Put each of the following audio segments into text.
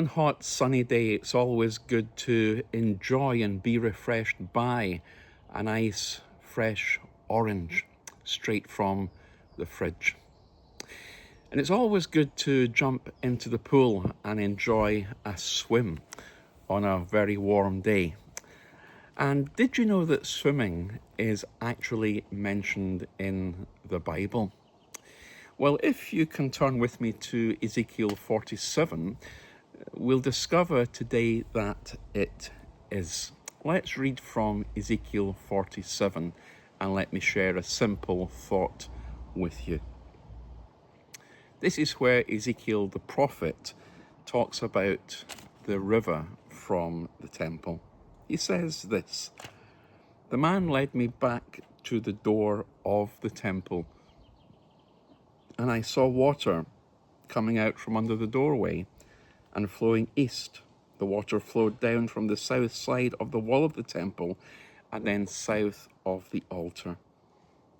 warm and hot sunny day, it's always good to enjoy and be refreshed by a nice fresh orange straight from the fridge. And it's always good to jump into the pool and enjoy a swim on a very warm day. And did you know that swimming is actually mentioned in the Bible? Well, if you can turn with me to Ezekiel 47, we'll discover today that it is. Let's read from Ezekiel 47 and let me share a simple thought with you. This is where Ezekiel the prophet talks about the river from the temple. He says this: "The man led me back to the door of the temple, and I saw water coming out from under the doorway and flowing east. The water flowed down from the south side of the wall of the temple and then south of the altar.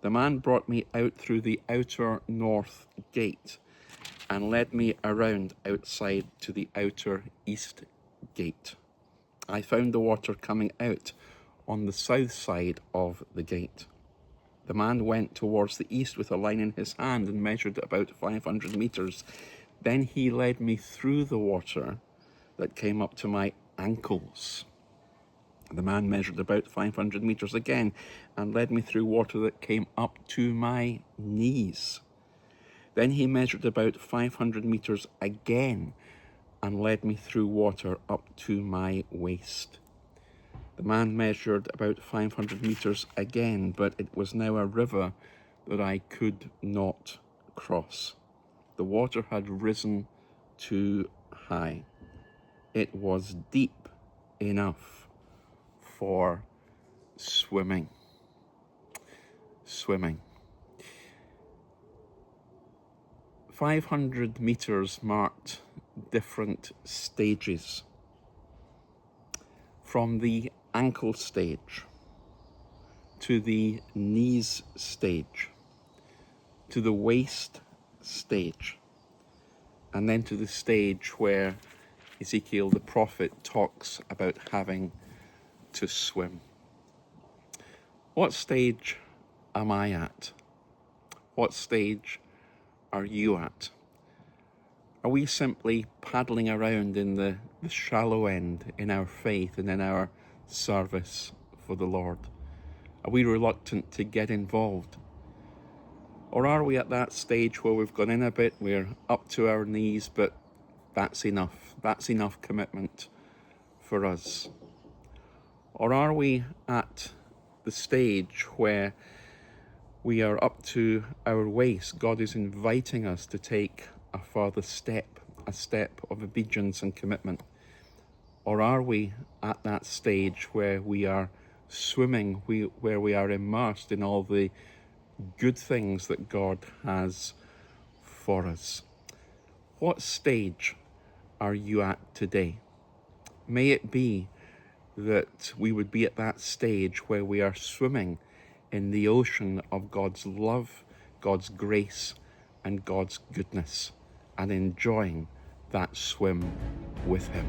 The man brought me out through the outer north gate and led me around outside to the outer east gate. I found the water coming out on the south side of the gate. The man went towards the east with a line in his hand and measured about 500 meters. Then he led me through the water that came up to my ankles. The man measured about 500 meters again and led me through water that came up to my knees. Then he measured about 500 meters again and led me through water up to my waist. The man measured about 500 meters again, but it was now a river that I could not cross. The water had risen too high. It was deep enough for swimming. Swimming. 500 meters marked different stages. From the ankle stage to the knees stage to the waist stage, and then to the stage where Ezekiel the prophet talks about having to swim. What stage am I at? What stage are you at? Are we simply paddling around in the shallow end in our faith and in our service for the Lord? Are we reluctant to get involved? Or are we at that stage where we've gone in a bit, we're up to our knees, but that's enough. That's enough commitment for us. Or are we at the stage where we are up to our waist? God is inviting us to take a further step, a step of obedience and commitment. Or are we at that stage where we are swimming, where we are immersed in all the good things that God has for us? What stage are you at today? May it be that we would be at that stage where we are swimming in the ocean of God's love, God's grace, and God's goodness, and enjoying that swim with Him.